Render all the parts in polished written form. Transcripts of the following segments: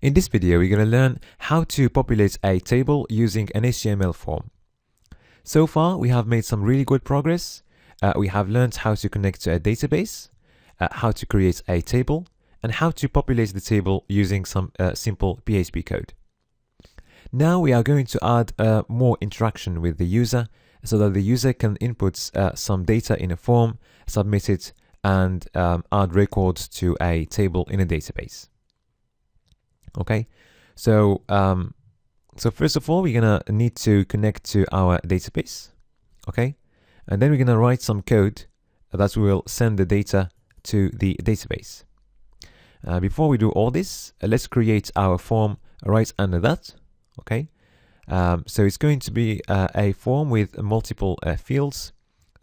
In this video, we're going to learn how to populate a table using an HTML form. So far, we have made some really good progress. We have learned how to connect to a database, how to create a table, and how to populate the table using some simple PHP code. Now we are going to add more interaction with the user so that the user can input some data in a form, submit it, and add records to a table in a database. Okay, so first of all, we're gonna need to connect to our database. Okay, and then we're gonna write some code that will send the data to the database. Before we do all this, let's create our form right under that. Okay, so it's going to be a form with multiple fields.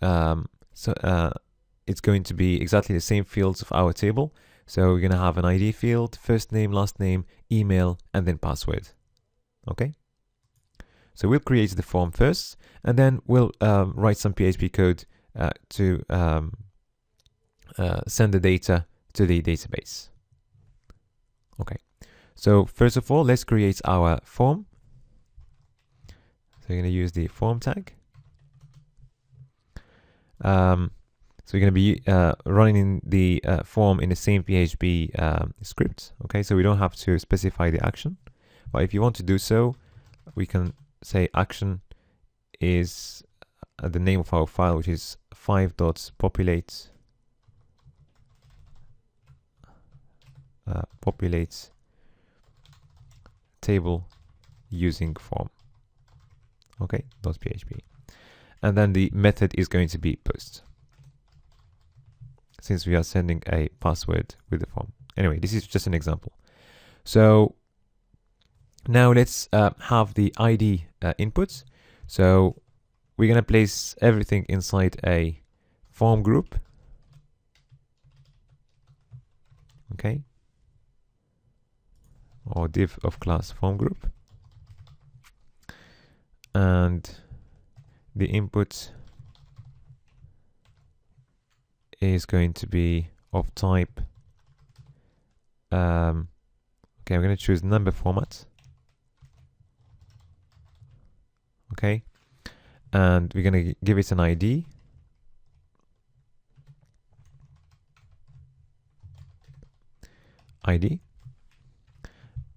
It's going to be exactly the same fields of our table. So we're going to have an ID field, first name, last name, email, and then password. Okay. So we'll create the form first, and then we'll write some PHP code to send the data to the database. Okay. So first of all, let's create our form. So we're going to use the form tag. So we're going to be running the form in the same PHP script. Okay, so we don't have to specify the action, but if you want to do so, we can say action is the name of our file, which is 5.populate populate table using form. Okay, .php, and then the method is going to be post, since we are sending a password with the form. Anyway, this is just an example. So now let's have the ID inputs. So we're going to place everything inside a form group. Okay. Or div of class form group. And the input is going to be of type okay, I'm going to choose number format. Okay, and we're going to give it an ID.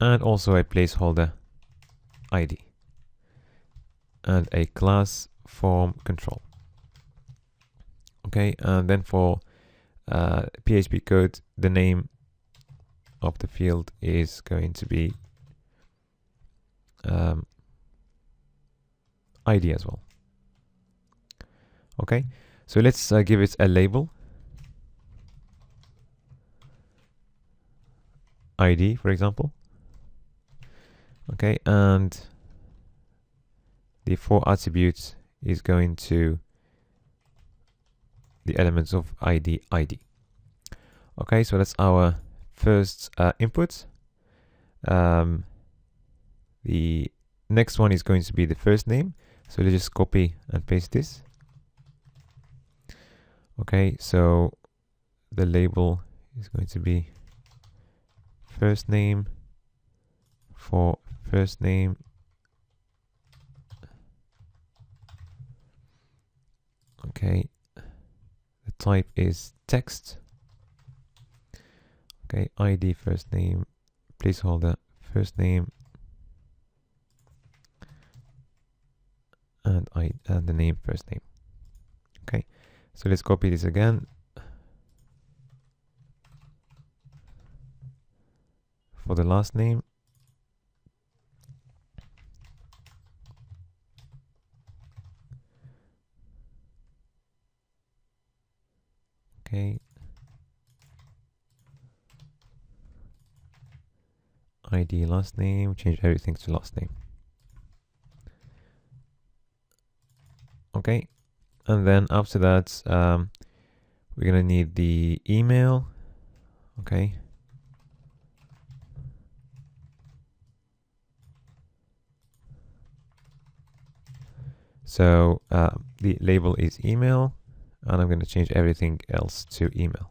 And also a placeholder ID, and a class form control. Okay, and then for PHP code, the name of the field is going to be ID as well. Okay, so let's give it a label, ID, for example. Okay, and the for attributes is going to the elements of ID. Okay, so that's our first input. The next one is going to be the first name. So let's just copy and paste this. Okay, so the label is going to be first name for first name. Okay, the type is text. Okay, ID first name, placeholder first name, and the name first name. Okay, so let's copy this again. For the last name, okay, ID last name, change everything to last name. Okay, and then after that, we're gonna need the email. Okay, so the label is email, and I'm going to change everything else to email.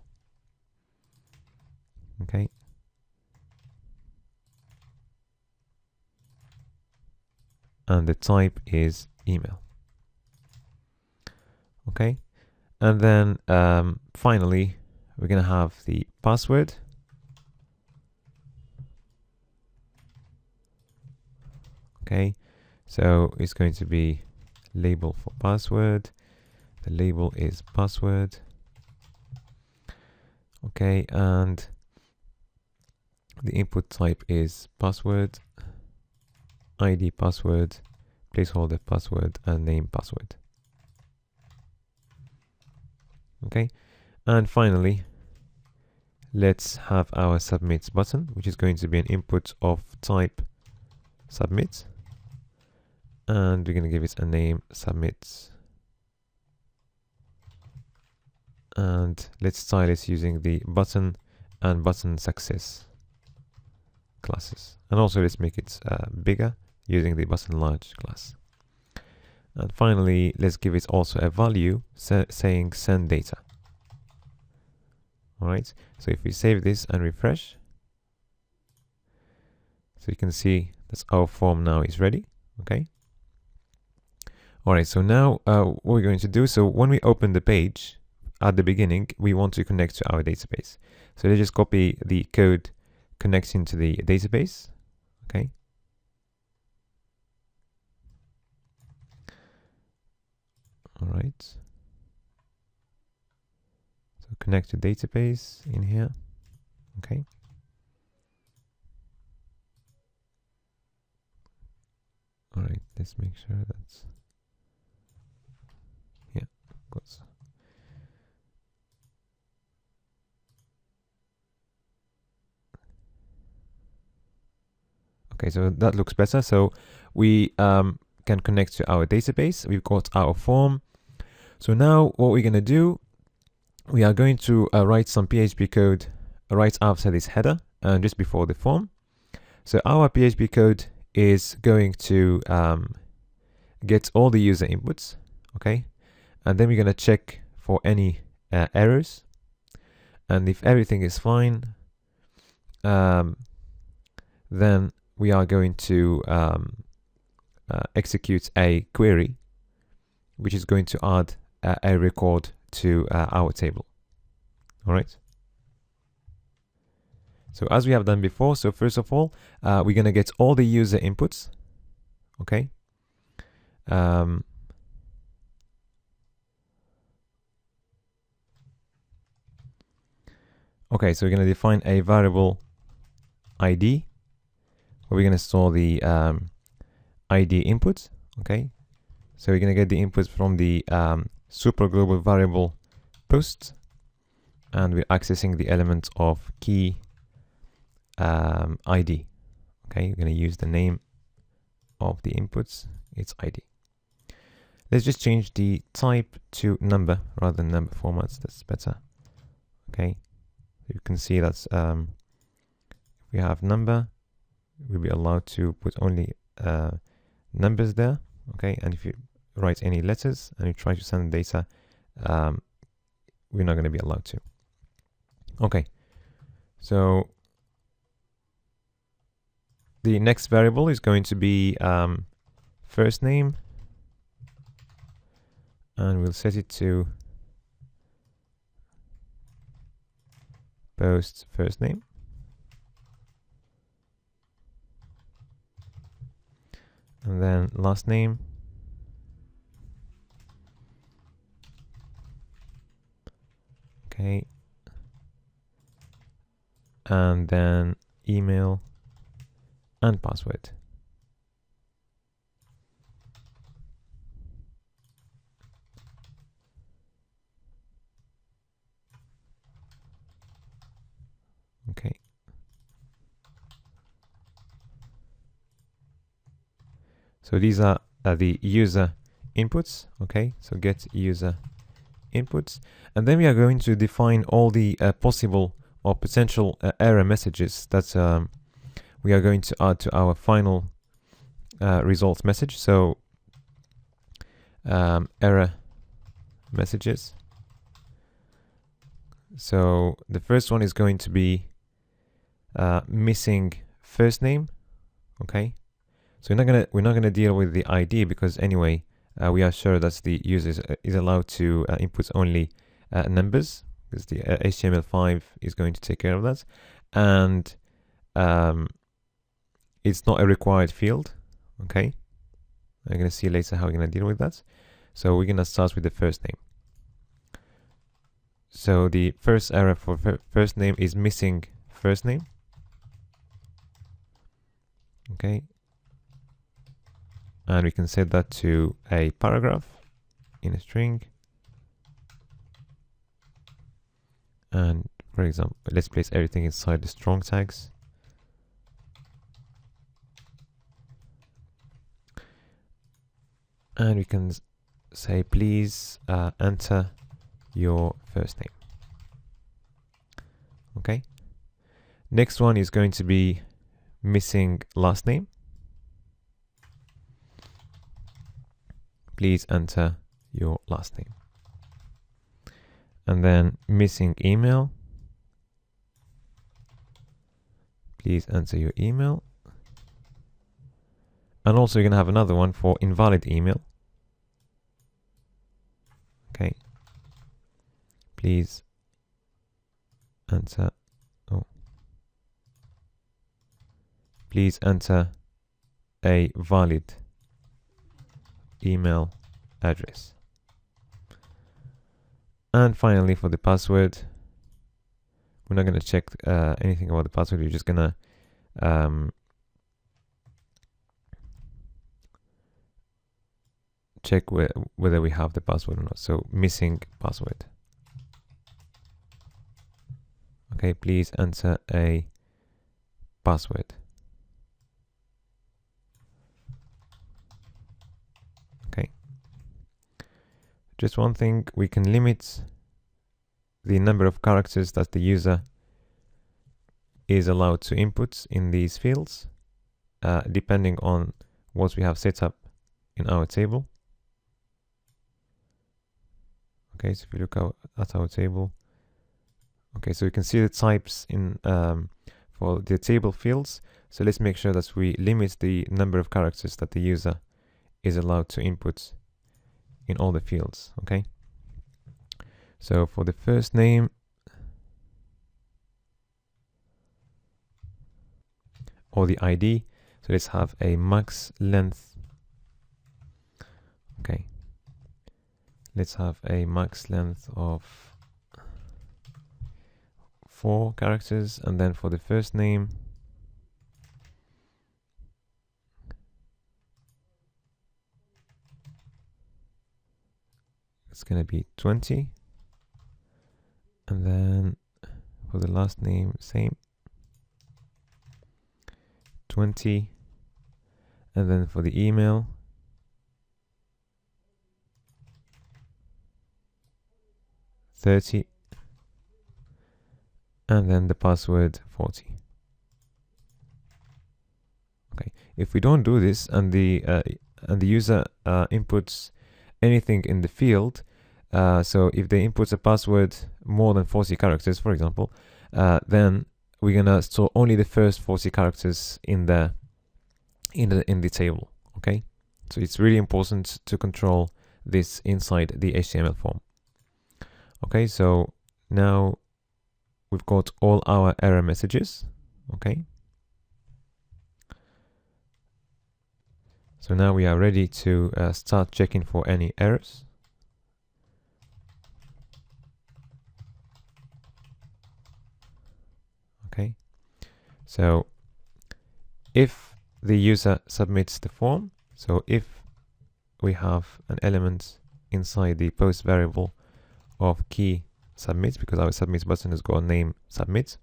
Okay, and the type is email. Okay, and then finally we're going to have the password. Okay, so it's going to be label for password. The label is password. Okay, and the input type is password, ID password, placeholder password, and name password. Okay, and finally, let's have our submit button, which is going to be an input of type submit, and we're going to give it a name submit, and let's style it using the button and button success classes, and also let's make it bigger using the button large class. And finally, let's give it also a value saying send data. All right, so if we save this and refresh, so you can see that our form now is ready. Okay. All right, so now what we're going to do, so when we open the page at the beginning, we want to connect to our database. So let's just copy the code connecting to the database. Okay. All right. So connect to database in here. Okay. All right, let's make sure that's, yeah, close. Okay, so that looks better. So we can connect to our database. We've got our form. So now what we're going to do, we are going to write some PHP code right after this header and just before the form. So our PHP code is going to get all the user inputs, okay? And then we're going to check for any errors. And if everything is fine, then we are going to execute a query, which is going to add a record to our table. All right. So as we have done before, so first of all, we're going to get all the user inputs. Okay. Okay, so we're going to define a variable ID, where we're going to store the ID inputs. Okay. So we're going to get the inputs from the super global variable post, and we're accessing the element of key ID. Okay, we're going to use the name of the inputs, it's ID. Let's just change the type to number rather than number formats, that's better. Okay, you can see that's if we have number, we'll be allowed to put only numbers there. Okay, and if you write any letters and you try to send data, we're not going to be allowed to. Okay, so the next variable is going to be first name, and we'll set it to post first name. And then last name. Okay. And then email and password. Okay. So these are the user inputs. Okay, so get user inputs, and then we are going to define all the possible or potential error messages that we are going to add to our final results message. So error messages. So the first one is going to be missing first name. Okay, So we're not gonna deal with the ID because anyway we are sure that the user is allowed to input only numbers, because the HTML5 is going to take care of that, and it's not a required field. Okay, I'm gonna see later how we're gonna deal with that. So we're gonna start with the first name. So the first error for first name is missing first name. Okay, and we can set that to a paragraph in a string. And for example, let's place everything inside the strong tags. And we can say, please enter your first name. Okay. Next one is going to be missing last name. Please enter your last name. And then missing email. Please enter your email. And also you're going to have another one for invalid email. Okay. Please enter, please enter a valid email address. And finally, for the password, we're not going to check anything about the password. We're just going to check whether we have the password or not. So missing password. Okay, please enter a password. Okay. Just one thing, we can limit the number of characters that the user is allowed to input in these fields, depending on what we have set up in our table. Okay, so if you look at our table, okay, so you can see the types in for the table fields. So let's make sure that we limit the number of characters that the user is allowed to input in all the fields. Okay, so for the first name, or the ID, so let's have a max length. Okay, let's have a max length of 4 characters, and then for the first name, it's going to be 20, and then for the last name, same, 20, and then for the email, 30, and then the password 40. Okay, if we don't do this and the user inputs anything in the field, so if they input a password more than 40 characters, for example, then we're gonna store only the first 40 characters in the table. Okay, so it's really important to control this inside the HTML form. Okay, so now we've got all our error messages. Okay, so now we are ready to start checking for any errors. Okay, so if the user submits the form, so if we have an element inside the post variable of key submit, because our submit button has got a name submit,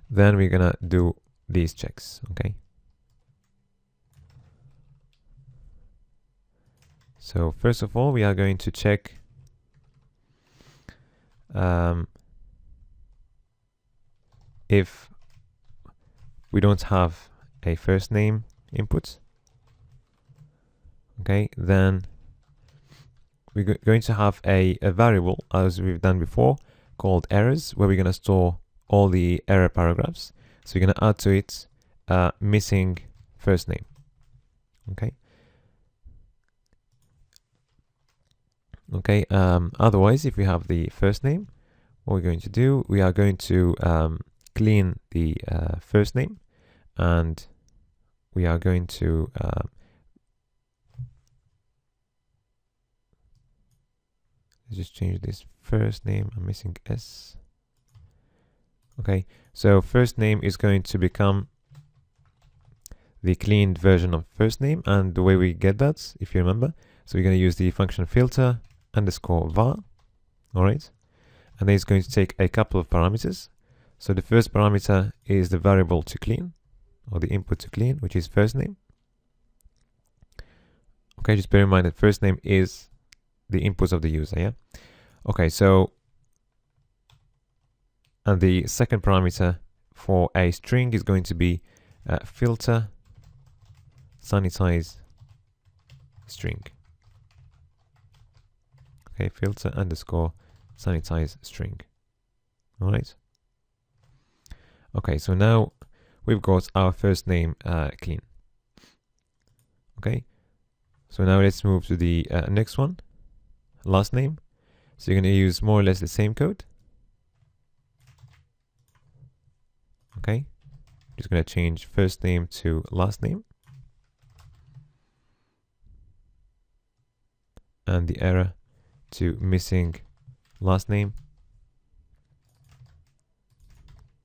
then we're gonna do these checks. Okay, so first of all, we are going to check if we don't have a first name input. Okay, then we're going to have a variable, as we've done before, called errors, where we're going to store all the error paragraphs. So you're going to add to it missing first name. Okay. Okay. Otherwise, if we have the first name, what we're going to do, we are going to clean the first name, and we are going to let's just change this first name. I'm missing S. Okay, so first name is going to become the cleaned version of first name, and the way we get that, if you remember, so we're going to use the function filter underscore var. All right, and then it's going to take a couple of parameters. So the first parameter is the variable to clean, or the input to clean, which is first name. Okay, just bear in mind that first name is the inputs of the user. Yeah. Okay, so and the second parameter for a string is going to be filter sanitize string. Okay, filter underscore sanitize string. All right. Okay, so now we've got our first name clean. Okay, so now let's move to the next one, last name. So you're going to use more or less the same code. Okay, just going to change first name to last name, and the error to missing last name.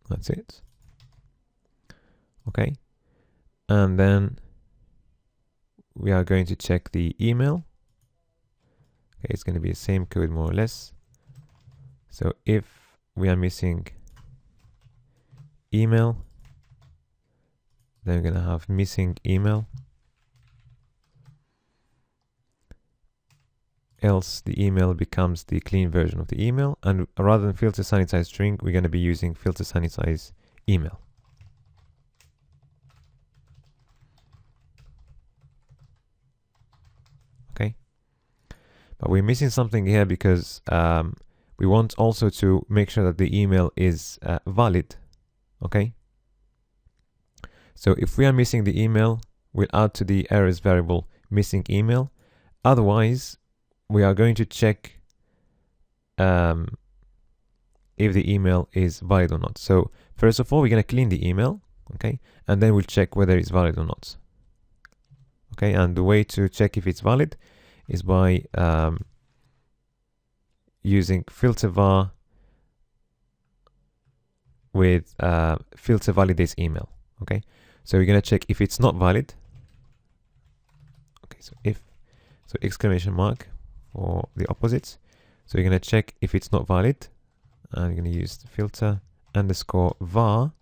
That's it. Okay, and then we are going to check the email. Okay, it's going to be the same code more or less. So if we are missing email, then we're going to have missing email, else the email becomes the clean version of the email, and rather than filter sanitize string, we're going to be using filter sanitize email. Okay, but we're missing something here because we want also to make sure that the email is valid. Okay, so if we are missing the email, we'll add to the errors variable missing email. Otherwise, we are going to check if the email is valid or not. So first of all, we're going to clean the email, okay, and then we'll check whether it's valid or not. Okay, and the way to check if it's valid is by using filter var with filter validates email. Okay, so we're going to check if it's not valid. Okay, so if, so exclamation mark for the opposite. So you're going to check if it's not valid, and you're going to use filter underscore var,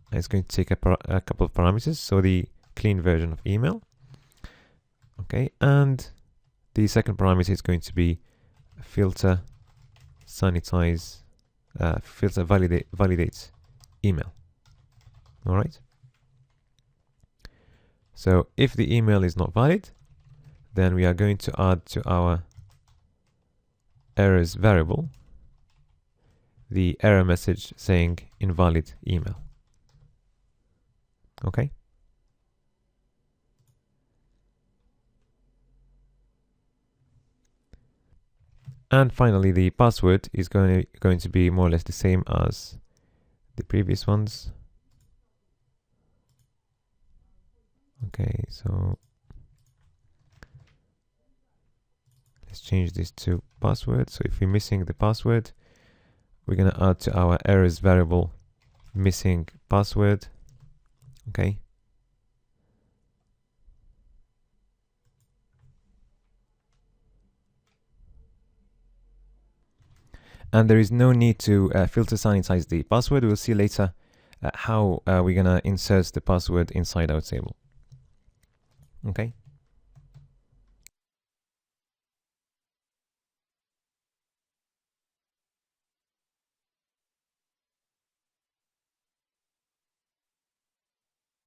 and it's going to take a couple of parameters, so the clean version of email. Okay, and the second parameter is going to be filter sanitize, filter validates email. All right, so if the email is not valid, then we are going to add to our errors variable the error message saying invalid email. Okay, and finally the password is going to be more or less the same as the previous ones. Okay, so let's change this to password. So if we're missing the password, we're going to add to our errors variable missing password. Okay, and there is no need to filter sanitize the password. We'll see later how we're going to insert the password inside our table. Okay.